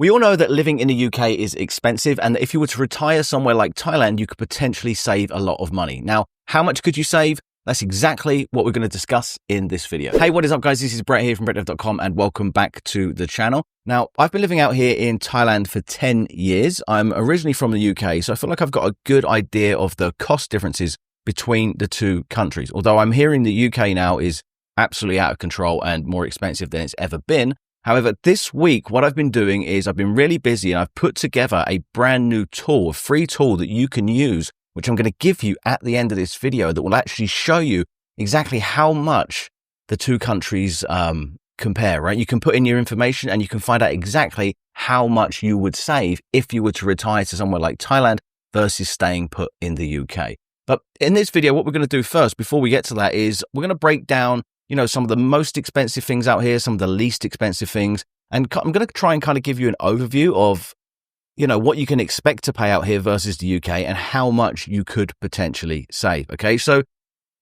We all know that living in the UK is expensive, and that if you were to retire somewhere like Thailand, you could potentially save a lot of money. Now, how much could you save? That's exactly what we're going to discuss in this video. Hey, what is up, guys? This is Brett here from brettdev.com, and welcome back to the channel. Now, I've been living out here in Thailand for 10 years. I'm originally from the UK, so I feel like I've got a good idea of the cost differences between the two countries. Although I'm hearing the UK now is absolutely out of control and more expensive than it's ever been. However, this week, what I've been doing is I've been really busy and I've put together a brand new tool, a free tool that you can use, which I'm going to give you at the end of this video that will actually show you exactly how much the two countries compare, right? You can put in your information and you can find out exactly how much you would save if you were to retire to somewhere like Thailand versus staying put in the UK. But in this video, what we're going to do first, before we get to that, is we're going to break down some of the most expensive things out here, some of the least expensive things. And I'm going to try and kind of give you an overview of, what you can expect to pay out here versus the UK and how much you could potentially save. Okay. So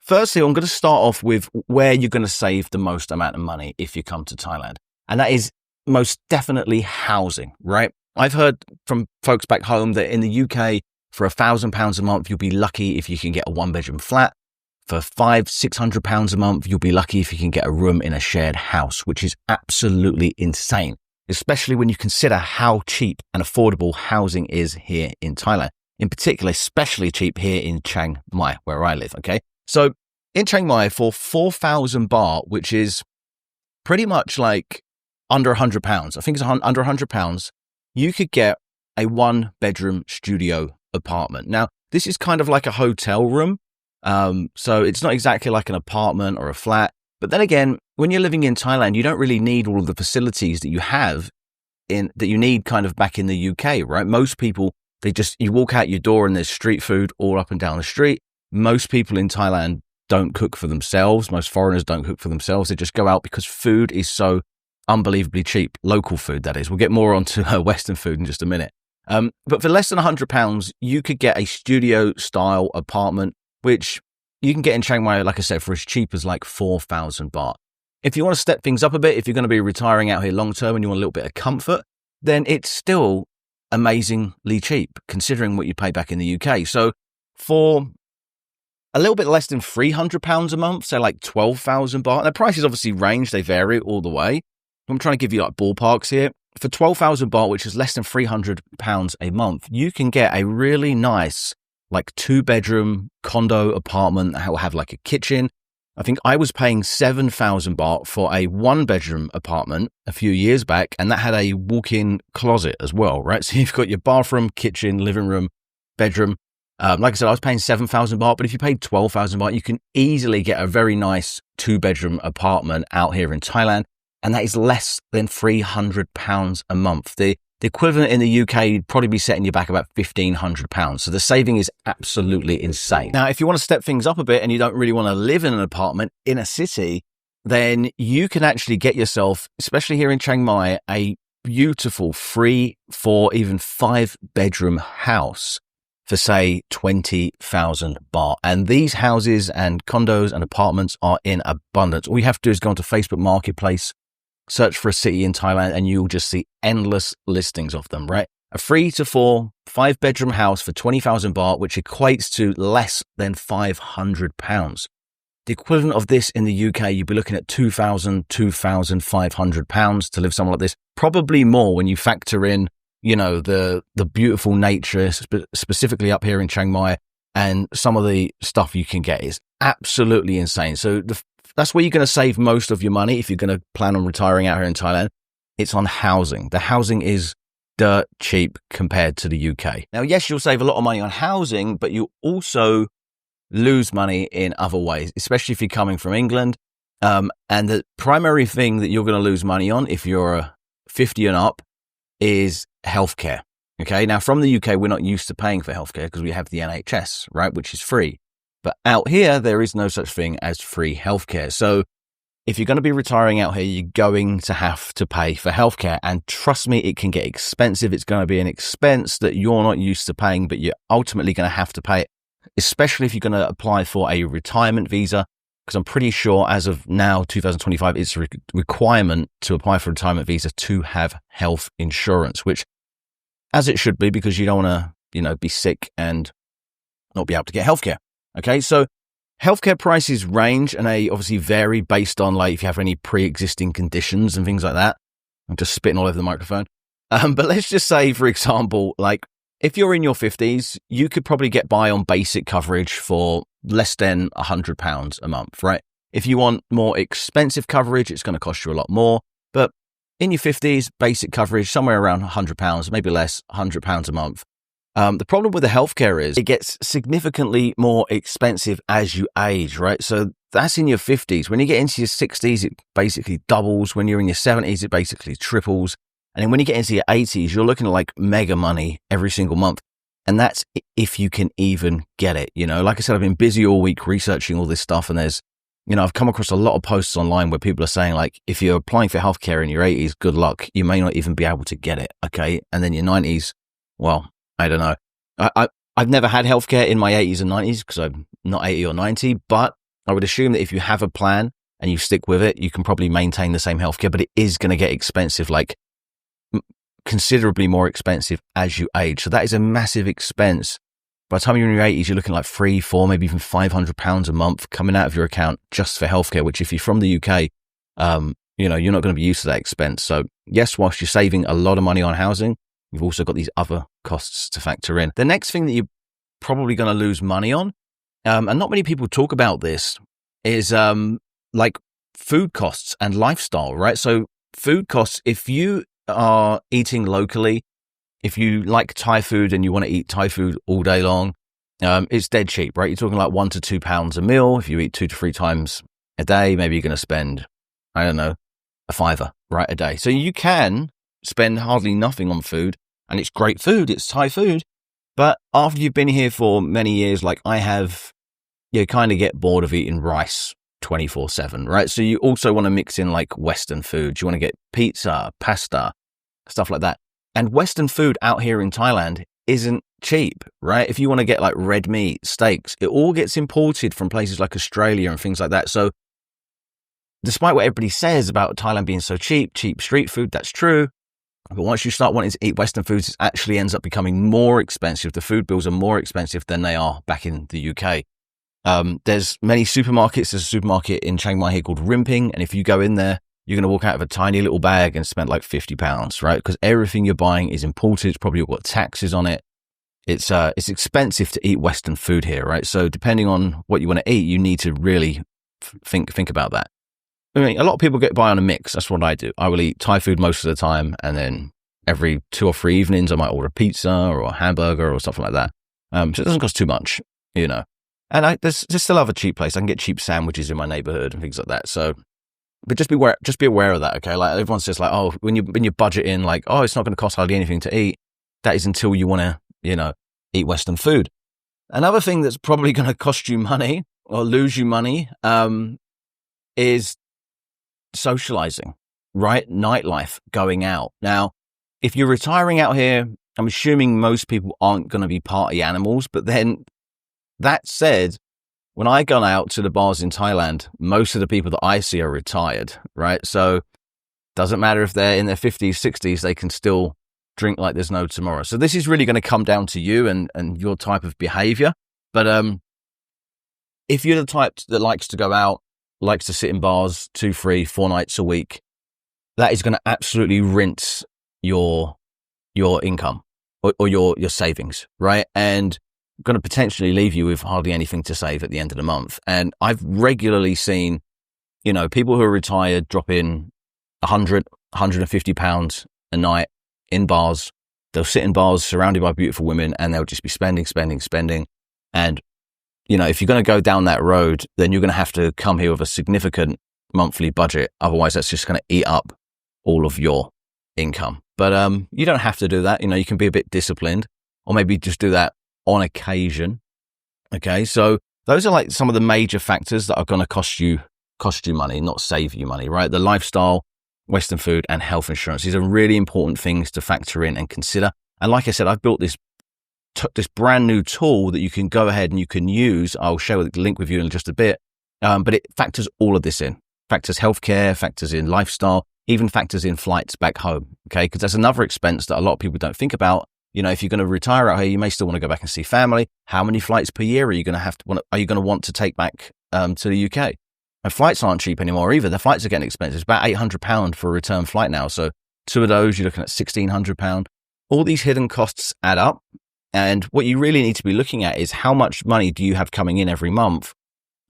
firstly, I'm going to start off with where you're going to save the most amount of money if you come to Thailand. And that is most definitely housing, right? I've heard from folks back home that in the UK, for £1,000 a month, you'll be lucky if you can get a 1-bedroom flat. For £500-600 a month, you'll be lucky if you can get a room in a shared house, which is absolutely insane, especially when you consider how cheap and affordable housing is here in Thailand. In particular, especially cheap here in Chiang Mai, where I live, okay? So in Chiang Mai, for 4,000 baht, which is pretty much like under £100, I think it's under £100, you could get a 1-bedroom studio apartment. Now, this is kind of like a hotel room. So it's not exactly like an apartment or a flat. But then again, when you're living in Thailand, you don't really need all of the facilities that you have that you need kind of back in the UK, right? Most people, you walk out your door and there's street food all up and down the street. Most people in Thailand don't cook for themselves. Most foreigners don't cook for themselves. They just go out because food is so unbelievably cheap. Local food, that is. We'll get more onto Western food in just a minute. But for less than £100, you could get a studio style apartment, which you can get in Chiang Mai, like I said, for as cheap as like 4,000 baht. If you want to step things up a bit, if you're going to be retiring out here long term and you want a little bit of comfort, then it's still amazingly cheap considering what you pay back in the UK. So for a little bit less than £300 a month, say like 12,000 baht, the prices obviously range, they vary all the way. I'm trying to give you like ballparks here. For 12,000 baht, which is less than £300 a month, you can get a really nice like 2-bedroom condo apartment that will have like a kitchen. I think I was paying 7,000 baht for a 1-bedroom apartment a few years back, and that had a walk-in closet as well, right? So you've got your bathroom, kitchen, living room, bedroom. Like I said, I was paying 7,000 baht, but if you paid 12,000 baht, you can easily get a very nice 2-bedroom apartment out here in Thailand, and that is less than £300 a month. The equivalent in the UK, you'd probably be setting you back about £1,500. So the saving is absolutely insane. Now, if you want to step things up a bit and you don't really want to live in an apartment in a city, then you can actually get yourself, especially here in Chiang Mai, a beautiful 3, 4, even 5-bedroom house for, say, 20,000 baht. And these houses and condos and apartments are in abundance. All you have to do is go onto Facebook Marketplace, search for a city in Thailand, and you'll just see endless listings of them, right? A 3 to 4, 5-bedroom house for 20,000 baht, which equates to less than £500. The equivalent of this in the UK, you'd be looking at £2,500 to live somewhere like this. Probably more when you factor in, the beautiful nature, specifically up here in Chiang Mai, and some of the stuff you can get is absolutely insane. So that's where you're going to save most of your money if you're going to plan on retiring out here in Thailand. It's on housing. The housing is dirt cheap compared to the UK. Now, yes, you'll save a lot of money on housing, but you also lose money in other ways, especially if you're coming from England. And the primary thing that you're going to lose money on if you're 50 and up is healthcare. Okay. Now, from the UK, we're not used to paying for healthcare because we have the NHS, right, which is free. But out here, there is no such thing as free healthcare. So if you're going to be retiring out here, you're going to have to pay for healthcare. And trust me, it can get expensive. It's going to be an expense that you're not used to paying, but you're ultimately going to have to pay it, especially if you're going to apply for a retirement visa. because I'm pretty sure as of now, 2025, it's a requirement to apply for a retirement visa to have health insurance, which as it should be, because you don't want to, be sick and not be able to get healthcare. Okay. So healthcare prices range and they obviously vary based on like if you have any pre-existing conditions and things like that. I'm just spitting all over the microphone. But let's just say, for example, like if you're in your 50s, you could probably get by on basic coverage for less than £100 a month, right? If you want more expensive coverage, it's going to cost you a lot more. But in your 50s, basic coverage, somewhere around £100, maybe less, £100 a month. The problem with the healthcare is it gets significantly more expensive as you age, right? So that's in your 50s. When you get into your 60s, it basically doubles. When you're in your 70s, it basically triples. And then when you get into your 80s, you're looking at like mega money every single month. And that's if you can even get it. Like I said, I've been busy all week researching all this stuff. And there's, I've come across a lot of posts online where people are saying like, if you're applying for healthcare in your 80s, good luck. You may not even be able to get it. Okay. And then your 90s, well, I don't know. I've never had healthcare in my 80s and 90s because I'm not 80 or 90, but I would assume that if you have a plan and you stick with it, you can probably maintain the same healthcare, but it is going to get expensive, like considerably more expensive as you age. So that is a massive expense. By the time you're in your 80s, you're looking like £300, £400, maybe even £500 a month coming out of your account just for healthcare, which if you're from the UK, you're not going to be used to that expense. So yes, whilst you're saving a lot of money on housing, you've also got these other costs to factor in. The next thing that you're probably going to lose money on, and not many people talk about this, is like food costs and lifestyle, right? So food costs, if you are eating locally, if you like Thai food and you want to eat Thai food all day long, it's dead cheap, right? You're talking like £1 to £2 a meal. If you eat 2 to 3 times a day, maybe you're going to spend, I don't know, a £5, right, a day. So you can spend hardly nothing on food, and it's great food, it's Thai food. But after you've been here for many years, like I have, you kind of get bored of eating rice 24/7, right? So you also want to mix in like Western food. You want to get pizza, pasta, stuff like that. And Western food out here in Thailand isn't cheap, right? If you want to get like red meat, steaks, it all gets imported from places like Australia and things like that. So despite what everybody says about Thailand being so cheap street food, that's true. But once you start wanting to eat Western foods, it actually ends up becoming more expensive. The food bills are more expensive than they are back in the UK. There's many supermarkets. There's a supermarket in Chiang Mai here called Rimping. And if you go in there, you're going to walk out of a tiny little bag and spend like £50, right? Because everything you're buying is imported. It's probably got taxes on it. It's expensive to eat Western food here, right? So depending on what you want to eat, you need to really think about that. I mean, a lot of people get by on a mix. That's what I do. I will eat Thai food most of the time, and then every 2 or 3 evenings, I might order a pizza or a hamburger or something like that. So it doesn't cost too much, And there's still other cheap place. I can get cheap sandwiches in my neighborhood and things like that. So, but just be aware of that. Okay, like everyone says, like, oh, when you budget in, like, oh, it's not going to cost hardly anything to eat. That is until you want to, eat Western food. Another thing that's probably going to cost you money or lose you money, is socializing, right? Nightlife, going out. Now, if you're retiring out here, I'm assuming most people aren't going to be party animals. But then that said, when I go out to the bars in Thailand, most of the people that I see are retired, right? So doesn't matter if they're in their 50s, 60s, they can still drink like there's no tomorrow. So this is really going to come down to you and your type of behavior. But if you're the type that likes to go out, likes to sit in bars 2, 3, 4 nights a week, that is going to absolutely rinse your income or your savings, right? And going to potentially leave you with hardly anything to save at the end of the month. And I've regularly seen, people who are retired drop in £100, £150 a night in bars. They'll sit in bars surrounded by beautiful women and they'll just be spending. And if you're going to go down that road, then you're going to have to come here with a significant monthly budget. Otherwise, that's just going to eat up all of your income. But you don't have to do that. You can be a bit disciplined, or maybe just do that on occasion. Okay, so those are like some of the major factors that are going to cost you money, not save you money, right? The lifestyle, Western food, and health insurance. These are really important things to factor in and consider. And like I said, I've built this brand new tool that you can go ahead and you can use. I'll share the link with you in just a bit, but it factors all of this in. Factors healthcare, factors in lifestyle, even factors in flights back home, okay? Because that's another expense that a lot of people don't think about. You know, if you're going to retire out here, you may still want to go back and see family. How many flights per year are you going to want to take back to the UK? And flights aren't cheap anymore either. The flights are getting expensive. It's about £800 for a return flight now. So 2 of those, you're looking at £1,600. All these hidden costs add up. And what you really need to be looking at is how much money do you have coming in every month,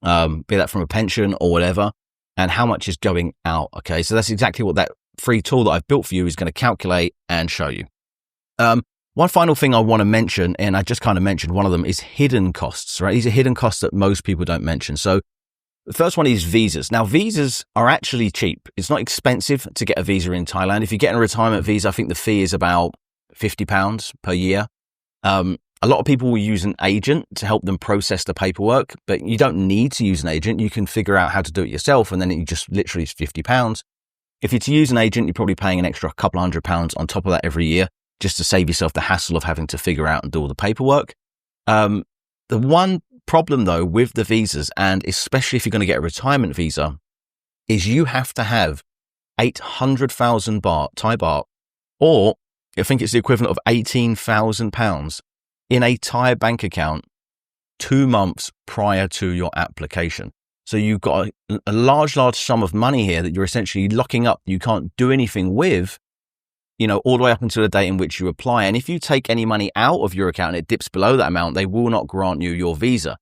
be that from a pension or whatever, and how much is going out. Okay, so that's exactly what that free tool that I've built for you is going to calculate and show you. One final thing I want to mention, and I just kind of mentioned one of them, is hidden costs, right? These are hidden costs that most people don't mention. So the first one is visas. Now, visas are actually cheap. It's not expensive to get a visa in Thailand. If you're getting a retirement visa, I think the fee is about £50 per year. A lot of people will use an agent to help them process the paperwork, but you don't need to use an agent. You can figure out how to do it yourself, and then it just literally is £50. If you're to use an agent, you're probably paying an extra couple £100 on top of that every year, just to save yourself the hassle of having to figure out and do all the paperwork. The one problem, though, with the visas, and especially if you're going to get a retirement visa, is you have to have 800,000 baht, Thai baht, or I think it's the equivalent of £18,000 in a Thai bank account 2 months prior to your application. So you've got a large sum of money here that you're essentially locking up. You can't do anything with, you know, all the way up until the date in which you apply. And if you take any money out of your account and it dips below that amount, they will not grant you your visa.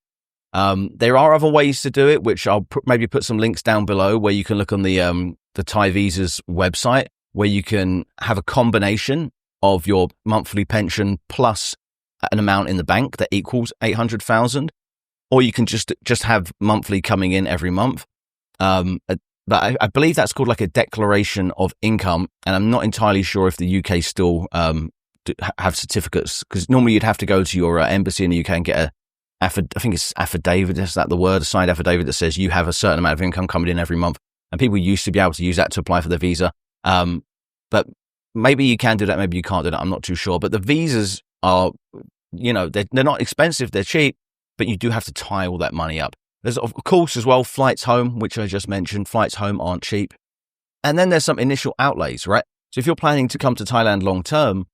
There are other ways to do it, which I'll maybe put some links down below where you can look on the Thai Visas website, where you can have a combination of your monthly pension plus an amount in the bank that equals 800,000, or you can just have monthly coming in every month. But I believe that's called like a declaration of income, and I'm not entirely sure if the UK still have certificates, because normally you'd have to go to your embassy in the UK and get I think it's affidavit, is that the word, a signed affidavit that says you have a certain amount of income coming in every month, and people used to be able to use that to apply for the visa. But maybe you can do that, maybe you can't do that, I'm not too sure. But the visas are, you know, they're not expensive, they're cheap, but you do have to tie all that money up. There's, of course, as well, flights home, which I just mentioned. Flights home aren't cheap. And then there's some initial outlays, right? So if you're planning to come to Thailand long term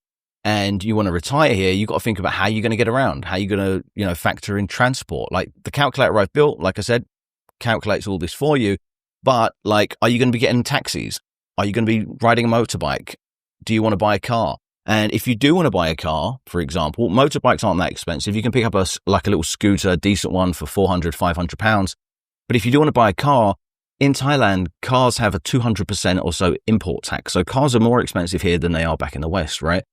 and you want to retire here, you've got to think about how you're going to get around, how you're going to, you know, factor in transport. Like the calculator I've built, like I said, calculates all this for you. But like, are you going to be getting taxis? Are you going to be riding a motorbike? Do you want to buy a car? And if you do want to buy a car, for example, motorbikes aren't that expensive. You can pick up a little scooter, a decent one for £400, £500. But if you do want to buy a car, in Thailand, cars have a 200% or so import tax. So cars are more expensive here than they are back in the West, right?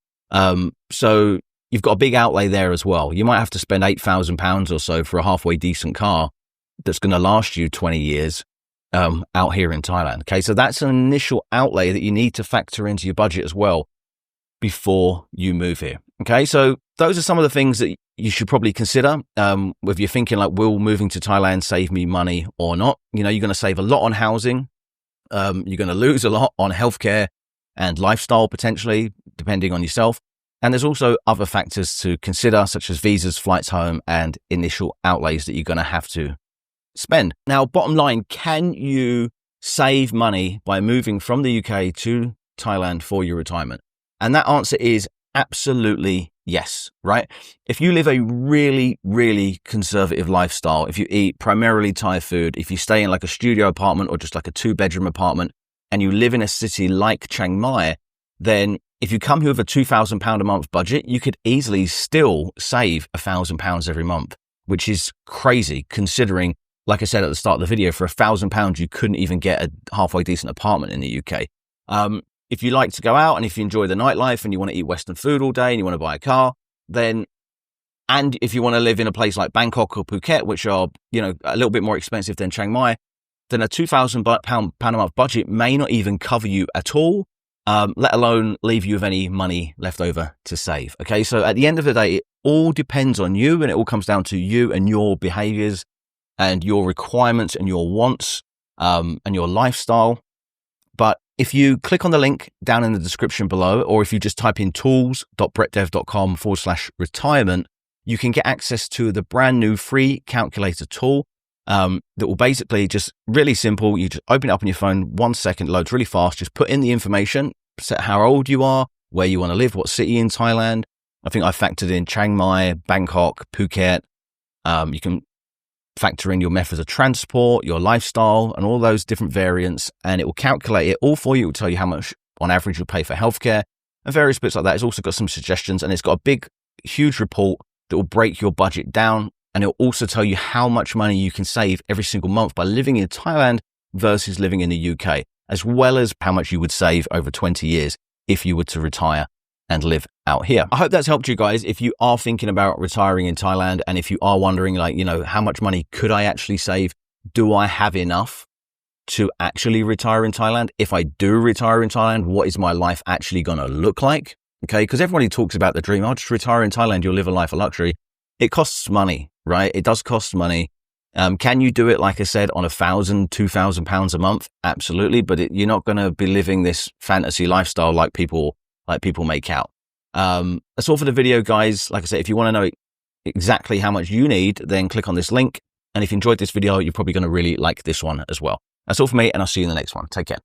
So you've got a big outlay there as well. You might have to spend £8,000 or so for a halfway decent car that's going to last you 20 years out here in Thailand. Okay, so that's an initial outlay that you need to factor into your budget as well before you move here. Okay, so those are some of the things that you should probably consider if you're thinking like, will moving to Thailand save me money or not? You know, you're going to save a lot on housing. You're going to lose a lot on healthcare and lifestyle potentially, depending on yourself. And there's also other factors to consider, such as visas, flights home, and initial outlays that you're going to have to spend. Now, bottom line, can you save money by moving from the UK to Thailand for your retirement? And that answer is absolutely yes, right? If you live a really, really conservative lifestyle, if you eat primarily Thai food, if you stay in like a studio apartment or just like a 2-bedroom apartment, and you live in a city like Chiang Mai, then if you come here with a £2,000 a month budget, you could easily still save £1,000 every month, which is crazy considering, like I said at the start of the video, for £1,000, you couldn't even get a halfway decent apartment in the UK. If you like to go out and if you enjoy the nightlife and you want to eat Western food all day and you want to buy a car, then, and if you want to live in a place like Bangkok or Phuket, which are, you know, a little bit more expensive than Chiang Mai, then a £2,000 a month budget may not even cover you at all, let alone leave you with any money left over to save. Okay, so at the end of the day, it all depends on you, and it all comes down to you and your behaviors and your requirements and your wants and your lifestyle. But if you click on the link down in the description below, or if you just type in tools.bretdev.com/retirement, you can get access to the brand new free calculator tool. that will basically just really simple. You just open it up on your phone, 1 second, loads really fast. Just put in the information, set how old you are, where you want to live, what city in Thailand. I think I factored in Chiang Mai, Bangkok, Phuket. You can factor in your methods of transport, your lifestyle, and all those different variants, and it will calculate it all for you. It will tell you how much on average you'll pay for healthcare and various bits like that. It's also got some suggestions, and it's got a big, huge report that will break your budget down, and it'll also tell you how much money you can save every single month by living in Thailand versus living in the UK, as well as how much you would save over 20 years if you were to retire and live out here. I hope that's helped you guys. If you are thinking about retiring in Thailand, and if you are wondering, like, you know, how much money could I actually save? Do I have enough to actually retire in Thailand? If I do retire in Thailand, what is my life actually going to look like? Okay, because everybody talks about the dream. I'll just retire in Thailand, you'll live a life of luxury. It costs money, right? It does cost money. Can you do it, like I said, on £1,000, £2,000 a month? Absolutely, but you're not going to be living this fantasy lifestyle like people make out. That's all for the video, guys. Like I said, if you want to know exactly how much you need, then click on this link. And if you enjoyed this video, you're probably going to really like this one as well. That's all for me, and I'll see you in the next one. Take care.